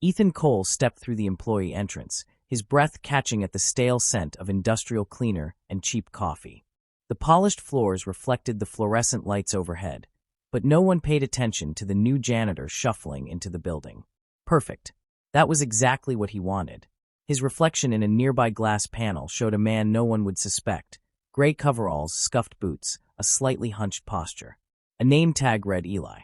Ethan Cole stepped through the employee entrance, his breath catching at the stale scent of industrial cleaner and cheap coffee. The polished floors reflected the fluorescent lights overhead, but no one paid attention to the new janitor shuffling into the building. Perfect. That was exactly what he wanted. His reflection in a nearby glass panel showed a man no one would suspect: gray coveralls, scuffed boots, a slightly hunched posture. A name tag read Eli.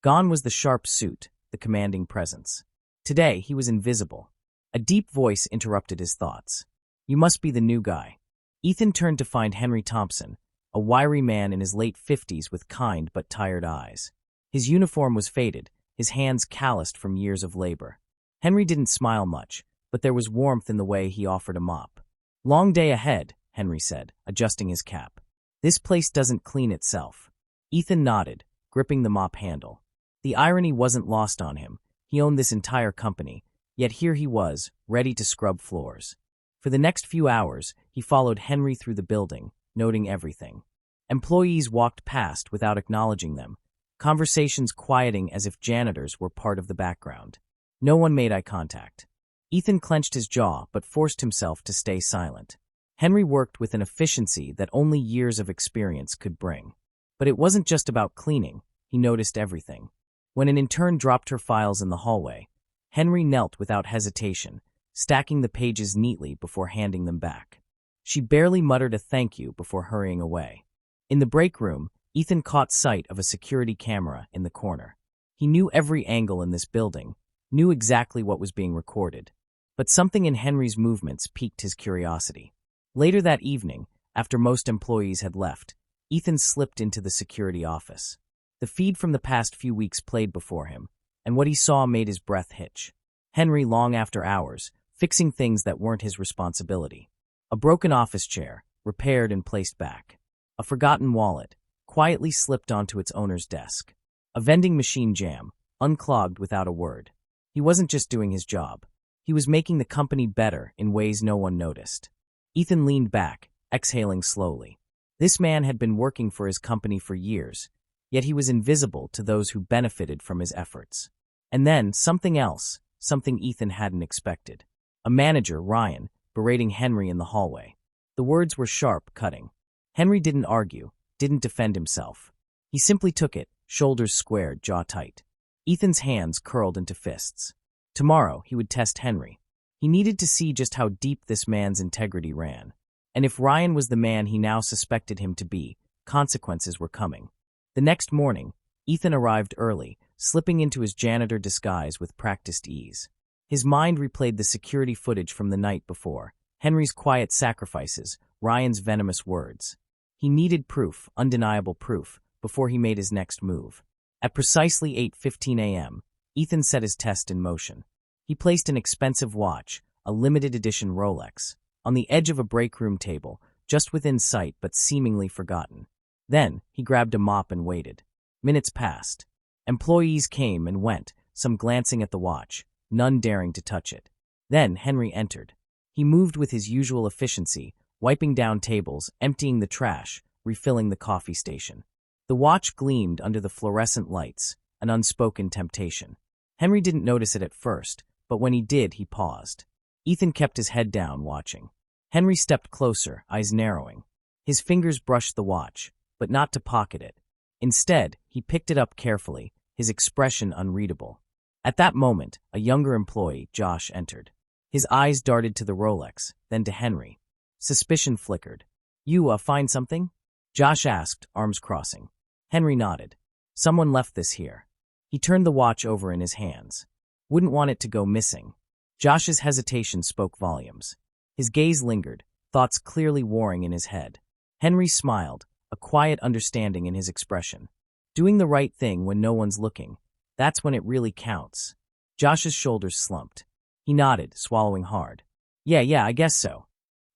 Gone was the sharp suit, the commanding presence. Today, he was invisible. A deep voice interrupted his thoughts. "You must be the new guy." Ethan turned to find Henry Thompson, a wiry man in his late 50s with kind but tired eyes. His uniform was faded, his hands calloused from years of labor. Henry didn't smile much, but there was warmth in the way he offered a mop. "Long day ahead," Henry said, adjusting his cap. "This place doesn't clean itself." Ethan nodded, gripping the mop handle. The irony wasn't lost on him. He owned this entire company, yet here he was, ready to scrub floors. For the next few hours, he followed Henry through the building, noting everything. Employees walked past without acknowledging them, conversations quieting as if janitors were part of the background. No one made eye contact. Ethan clenched his jaw but forced himself to stay silent. Henry worked with an efficiency that only years of experience could bring. But it wasn't just about cleaning. He noticed everything. When an intern dropped her files in the hallway, Henry knelt without hesitation, stacking the pages neatly before handing them back. She barely muttered a thank you before hurrying away. In the break room, Ethan caught sight of a security camera in the corner. He knew every angle in this building, knew exactly what was being recorded. But something in Henry's movements piqued his curiosity. Later that evening, after most employees had left, Ethan slipped into the security office. The feed from the past few weeks played before him, and what he saw made his breath hitch. Henry, long after hours, fixing things that weren't his responsibility. A broken office chair, repaired and placed back. A forgotten wallet, quietly slipped onto its owner's desk. A vending machine jam, unclogged without a word. He wasn't just doing his job. He was making the company better in ways no one noticed. Ethan leaned back, exhaling slowly. This man had been working for his company for years, yet he was invisible to those who benefited from his efforts. And then, something else, something Ethan hadn't expected. A manager, Ryan, berating Henry in the hallway. The words were sharp, cutting. Henry didn't argue, didn't defend himself. He simply took it, shoulders squared, jaw tight. Ethan's hands curled into fists. Tomorrow, he would test Henry. He needed to see just how deep this man's integrity ran. And if Ryan was the man he now suspected him to be, consequences were coming. The next morning, Ethan arrived early, slipping into his janitor disguise with practiced ease. His mind replayed the security footage from the night before, Henry's quiet sacrifices, Ryan's venomous words. He needed proof, undeniable proof, before he made his next move. At precisely 8:15 a.m., Ethan set his test in motion. He placed an expensive watch, a limited edition Rolex, on the edge of a break room table, just within sight but seemingly forgotten. Then, he grabbed a mop and waited. Minutes passed. Employees came and went, some glancing at the watch, none daring to touch it. Then Henry entered. He moved with his usual efficiency, wiping down tables, emptying the trash, refilling the coffee station. The watch gleamed under the fluorescent lights, an unspoken temptation. Henry didn't notice it at first, but when he did, he paused. Ethan kept his head down, watching. Henry stepped closer, eyes narrowing. His fingers brushed the watch, but not to pocket it. Instead, he picked it up carefully, his expression unreadable. At that moment, a younger employee, Josh, entered. His eyes darted to the Rolex, then to Henry. Suspicion flickered. "You, find something?" Josh asked, arms crossing. Henry nodded. "Someone left this here." He turned the watch over in his hands. "Wouldn't want it to go missing." Josh's hesitation spoke volumes. His gaze lingered, thoughts clearly warring in his head. Henry smiled, a quiet understanding in his expression. Doing the right thing when no one's looking, that's when it really counts. Josh's shoulders slumped. He nodded, swallowing hard. Yeah, I guess so."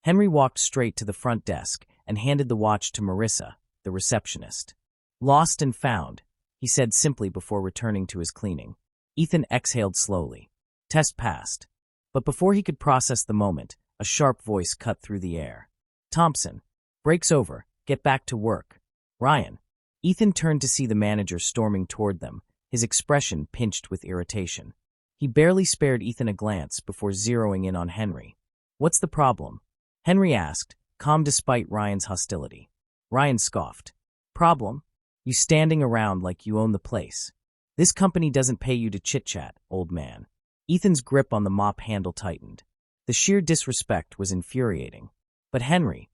Henry walked straight to the front desk and handed the watch to Marissa, the receptionist. "Lost and found," he said simply before returning to his cleaning. Ethan exhaled slowly. Test passed. But before he could process the moment, a sharp voice cut through the air. "Thompson. Break's over. Get back to work." "Ryan." Ethan turned to see the manager storming toward them, his expression pinched with irritation. He barely spared Ethan a glance before zeroing in on Henry. "What's the problem?" Henry asked, calm despite Ryan's hostility. Ryan scoffed. "Problem? You standing around like you own the place. This company doesn't pay you to chit-chat, old man." Ethan's grip on the mop handle tightened. The sheer disrespect was infuriating. But Henry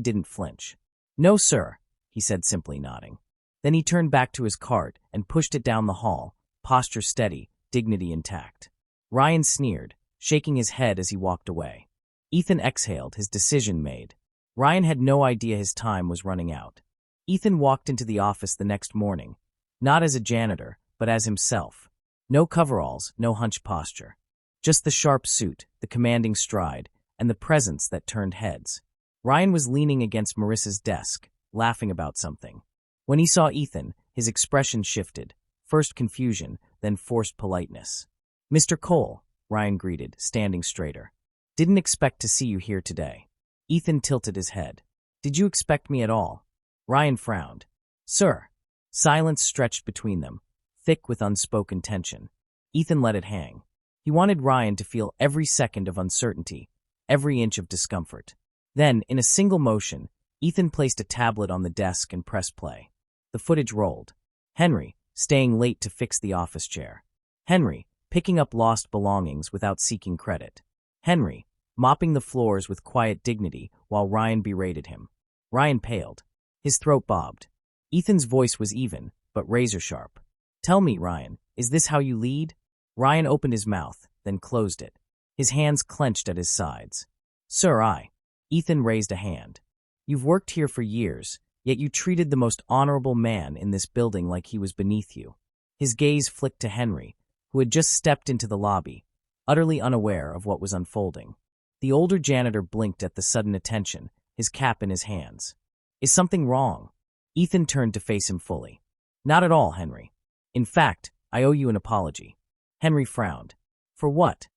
didn't flinch. "No, sir," he said, simply nodding. Then he turned back to his cart and pushed it down the hall, posture steady, dignity intact. Ryan sneered, shaking his head as he walked away. Ethan exhaled, his decision made. Ryan had no idea his time was running out. Ethan walked into the office the next morning, not as a janitor, but as himself. No coveralls, no hunched posture. Just the sharp suit, the commanding stride, and the presence that turned heads. Ryan was leaning against Marissa's desk, laughing about something. When he saw Ethan, his expression shifted, first confusion, then forced politeness. "Mr. Cole," Ryan greeted, standing straighter. "Didn't expect to see you here today." Ethan tilted his head. "Did you expect me at all?" Ryan frowned. "Sir." Silence stretched between them, thick with unspoken tension. Ethan let it hang. He wanted Ryan to feel every second of uncertainty, every inch of discomfort. Then, in a single motion, Ethan placed a tablet on the desk and pressed play. The footage rolled. Henry, staying late to fix the office chair. Henry, picking up lost belongings without seeking credit. Henry, mopping the floors with quiet dignity while Ryan berated him. Ryan paled. His throat bobbed. Ethan's voice was even, but razor-sharp. "Tell me, Ryan, is this how you lead?" Ryan opened his mouth, then closed it. His hands clenched at his sides. "Sir, Ethan raised a hand. "You've worked here for years, yet you treated the most honorable man in this building like he was beneath you." His gaze flicked to Henry, who had just stepped into the lobby, utterly unaware of what was unfolding. The older janitor blinked at the sudden attention, his cap in his hands. "Is something wrong?" Ethan turned to face him fully. "Not at all, Henry. In fact, I owe you an apology." Henry frowned. "For what?"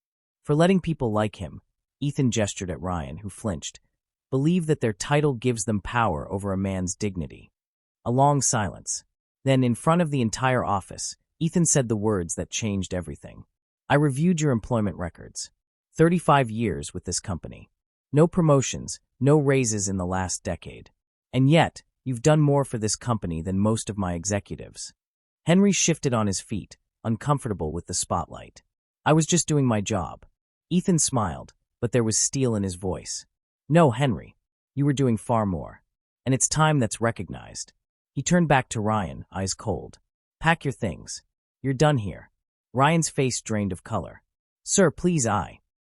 "For letting people like him," Ethan gestured at Ryan, who flinched, "believe that their title gives them power over a man's dignity." A long silence. Then, in front of the entire office, Ethan said the words that changed everything. "I reviewed your employment records. 35 years with this company. No promotions, no raises in the last decade. And yet, you've done more for this company than most of my executives." Henry shifted on his feet, uncomfortable with the spotlight. "I was just doing my job." Ethan smiled, but there was steel in his voice. "No, Henry, you were doing far more. And it's time that's recognized." He turned back to Ryan, eyes cold. "Pack your things. You're done here." Ryan's face drained of color. "Sir, please,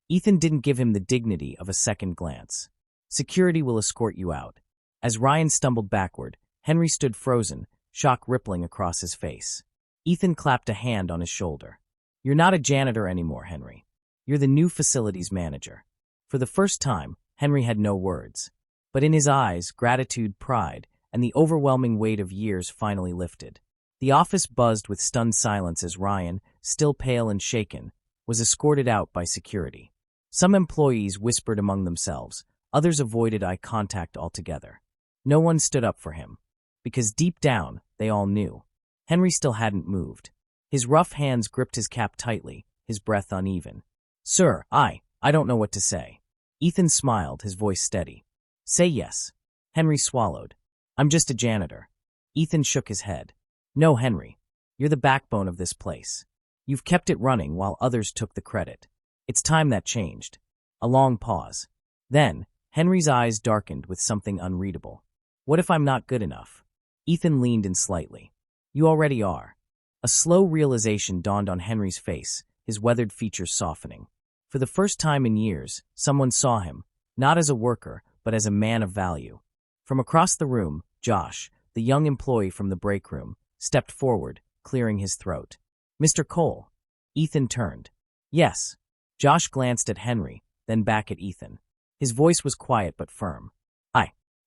Ethan didn't give him the dignity of a second glance. "Security will escort you out." As Ryan stumbled backward, Henry stood frozen, shock rippling across his face. Ethan clapped a hand on his shoulder. "You're not a janitor anymore, Henry. You're the new facilities manager." For the first time, Henry had no words. But in his eyes, gratitude, pride, and the overwhelming weight of years finally lifted. The office buzzed with stunned silence as Ryan, still pale and shaken, was escorted out by security. Some employees whispered among themselves, others avoided eye contact altogether. No one stood up for him, because deep down, they all knew. Henry still hadn't moved. His rough hands gripped his cap tightly, his breath uneven. "Sir, I don't know what to say." Ethan smiled, his voice steady. "Say yes." Henry swallowed. "I'm just a janitor." Ethan shook his head. "No, Henry. You're the backbone of this place. You've kept it running while others took the credit. It's time that changed." A long pause. Then, Henry's eyes darkened with something unreadable. "What if I'm not good enough?" Ethan leaned in slightly. "You already are." A slow realization dawned on Henry's face, his weathered features softening. For the first time in years, someone saw him, not as a worker, but as a man of value. From across the room, Josh, the young employee from the break room, stepped forward, clearing his throat. "Mr. Cole." Ethan turned. "Yes." Josh glanced at Henry, then back at Ethan. His voice was quiet but firm.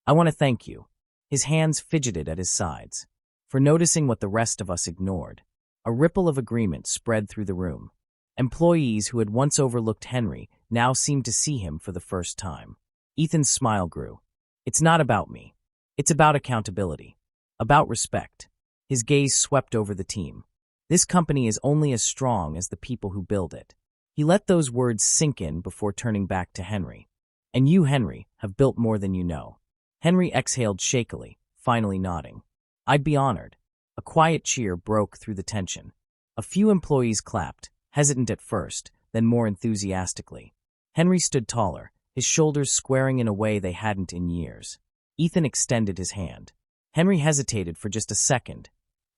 I want to thank you." His hands fidgeted at his sides. "For noticing what the rest of us ignored." A ripple of agreement spread through the room. Employees who had once overlooked Henry now seemed to see him for the first time. Ethan's smile grew. "It's not about me. It's about accountability. About respect." His gaze swept over the team. This company is only as strong as the people who build it. He let those words sink in before turning back to Henry. And you, Henry, have built more than you know. Henry exhaled shakily, finally nodding. I'd be honored. A quiet cheer broke through the tension. A few employees clapped, hesitant at first, then more enthusiastically. Henry stood taller, his shoulders squaring in a way they hadn't in years. Ethan extended his hand. Henry hesitated for just a second,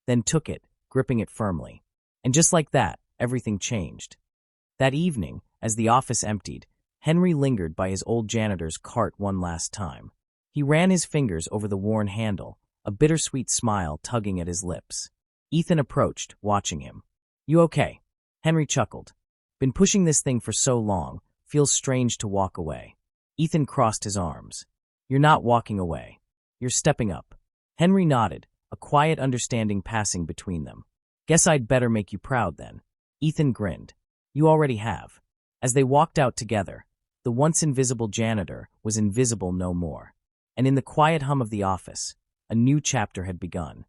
then took it, gripping it firmly. And just like that, everything changed. That evening, as the office emptied, Henry lingered by his old janitor's cart one last time. He ran his fingers over the worn handle, a bittersweet smile tugging at his lips. Ethan approached, watching him. You okay? Henry chuckled. Been pushing this thing for so long, feels strange to walk away. Ethan crossed his arms. You're not walking away. You're stepping up. Henry nodded, a quiet understanding passing between them. Guess I'd better make you proud then. Ethan grinned. You already have. As they walked out together, the once invisible janitor was invisible no more. And in the quiet hum of the office, a new chapter had begun.